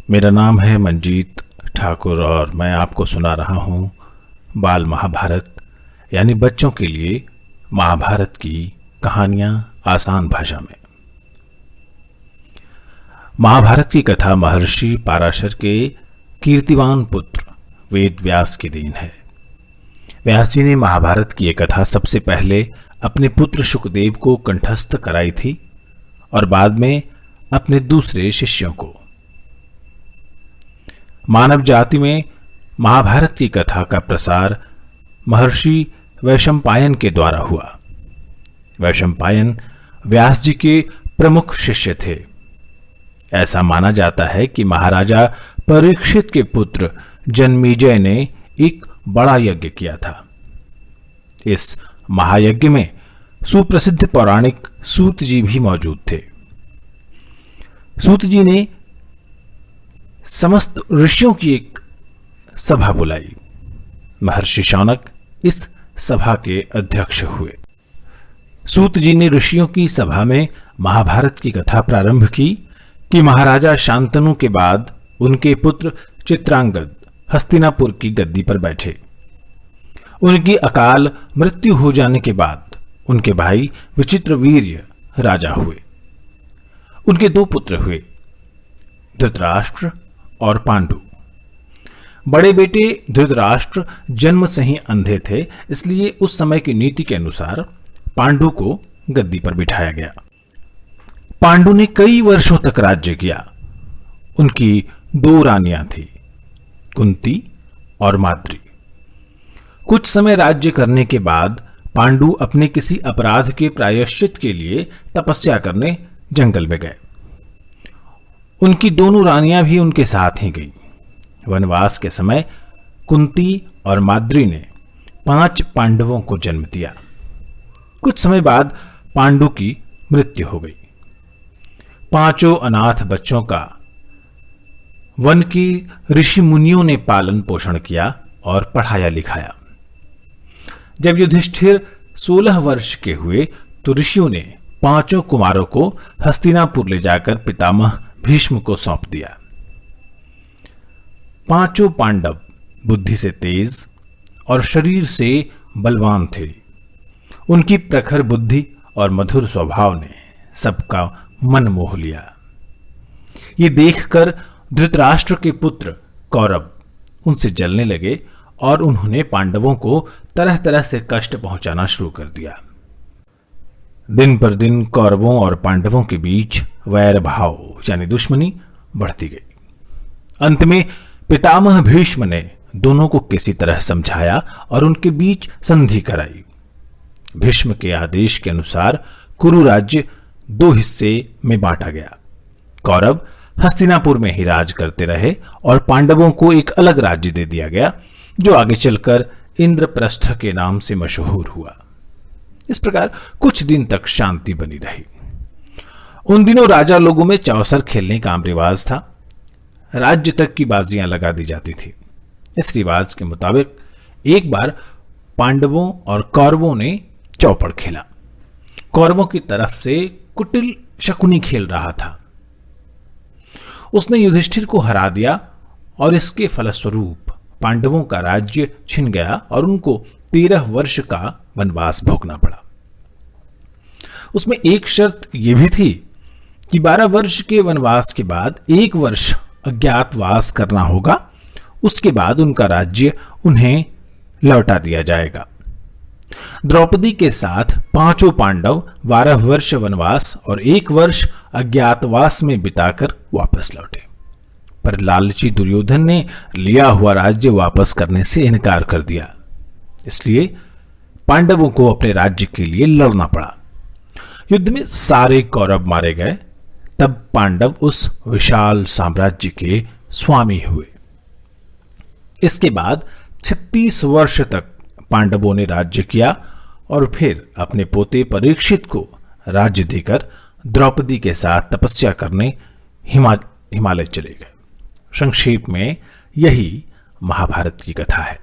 मेरा नाम है मंजीत ठाकुर और मैं आपको सुना रहा हूँ बाल महाभारत यानी बच्चों के लिए महाभारत की कहानियाँ आसान भाषा में। महाभारत की कथा महर्षि पाराशर के कीर्तिवान पुत्र वेद व्यास की देन है। व्यास जी ने महाभारत की यह कथा सबसे पहले अपने पुत्र शुकदेव को कंठस्थ कराई थी और बाद में अपने दूसरे शिष्यों को। मानव जाति में महाभारत की कथा का प्रसार महर्षि वैशंपायन के द्वारा हुआ। वैशंपायन व्यास जी के प्रमुख शिष्य थे। ऐसा माना जाता है कि महाराजा परीक्षित के पुत्र जन्मेजय ने एक बड़ा यज्ञ किया था। इस महायज्ञ में सुप्रसिद्ध पौराणिक सूत जी भी मौजूद थे। सूत जी ने समस्त ऋषियों की एक सभा बुलाई। महर्षि शौनक इस सभा के अध्यक्ष हुए। सूत जी ने ऋषियों की सभा में महाभारत की कथा प्रारंभ की कि महाराजा शांतनु के बाद उनके पुत्र चित्रांगद हस्तिनापुर की गद्दी पर बैठे। उनकी अकाल मृत्यु हो जाने के बाद उनके भाई विचित्रवीर्य राजा हुए। उनके दो पुत्र हुए, धृतराष्ट्र और पांडु। बड़े बेटे धृतराष्ट्र जन्म से ही अंधे थे, इसलिए उस समय की नीति के अनुसार पांडु को गद्दी पर बिठाया गया। पांडु ने कई वर्षों तक राज्य किया। उनकी दो रानियां थी, कुंती और माद्री। कुछ समय राज्य करने के बाद पांडु अपने किसी अपराध के प्रायश्चित के लिए तपस्या करने जंगल में गए। उनकी दोनों रानियां भी उनके साथ ही गईं। वनवास के समय कुंती और माद्री ने 5 पांडवों को जन्म दिया। कुछ समय बाद पांडु की मृत्यु हो गई। 5 अनाथ बच्चों का वन की ऋषि मुनियों ने पालन पोषण किया और पढ़ाया लिखाया। जब युधिष्ठिर 16 वर्ष के हुए तो ऋषियों ने 5 कुमारों को हस्तिनापुर ले जाकर पितामह भीष्म को सौंप दिया। 5 पांडव बुद्धि से तेज और शरीर से बलवान थे। उनकी प्रखर बुद्धि और मधुर स्वभाव ने सबका मन मोह लिया। ये देखकर धृतराष्ट्र के कौरव कौरव उनसे जलने लगे और उन्होंने पांडवों को तरह तरह से कष्ट पहुंचाना शुरू कर दिया। दिन पर दिन कौरवों और पांडवों के बीच वैर भाव यानी दुश्मनी बढ़ती गई। अंत में पितामह भीष्म ने दोनों को किसी तरह समझाया और उनके बीच संधि कराई। भीष्म के आदेश के अनुसार कुरु राज्य 2 हिस्से में बांटा गया। कौरव हस्तिनापुर में ही राज करते रहे और पांडवों को एक अलग राज्य दे दिया गया, जो आगे चलकर इंद्रप्रस्थ के नाम से मशहूर हुआ। इस प्रकार कुछ दिन तक शांति बनी रही। उन दिनों राजा लोगों में चौसर खेलने का आम रिवाज था। राज्य तक की बाजियां लगा दी जाती थी। इस रिवाज के मुताबिक एक बार पांडवों और कौरवों ने चौपड़ खेला। कौरवों की तरफ से कुटिल शकुनी खेल रहा था। उसने युधिष्ठिर को हरा दिया और इसके फलस्वरूप पांडवों का राज्य छिन गया और उनको 13 वर्ष का वनवास भोगना पड़ा। उसमें एक शर्त यह भी थी कि 12 वर्ष के वनवास के बाद 1 वर्ष अज्ञातवास करना होगा। उसके बाद उनका राज्य उन्हें लौटा दिया जाएगा। द्रौपदी के साथ 5 पांडव 12 वर्ष वनवास और 1 वर्ष अज्ञातवास में बिताकर वापस लौटे, पर लालची दुर्योधन ने लिया हुआ राज्य वापस करने से इनकार कर दिया। इसलिए पांडवों को अपने राज्य के लिए लड़ना पड़ा। युद्ध में सारे कौरव मारे गए। तब पांडव उस विशाल साम्राज्य के स्वामी हुए। इसके बाद 36 वर्ष तक पांडवों ने राज्य किया और फिर अपने पोते परीक्षित को राज्य देकर द्रौपदी के साथ तपस्या करने हिमालय चले गए। संक्षेप में यही महाभारत की कथा है।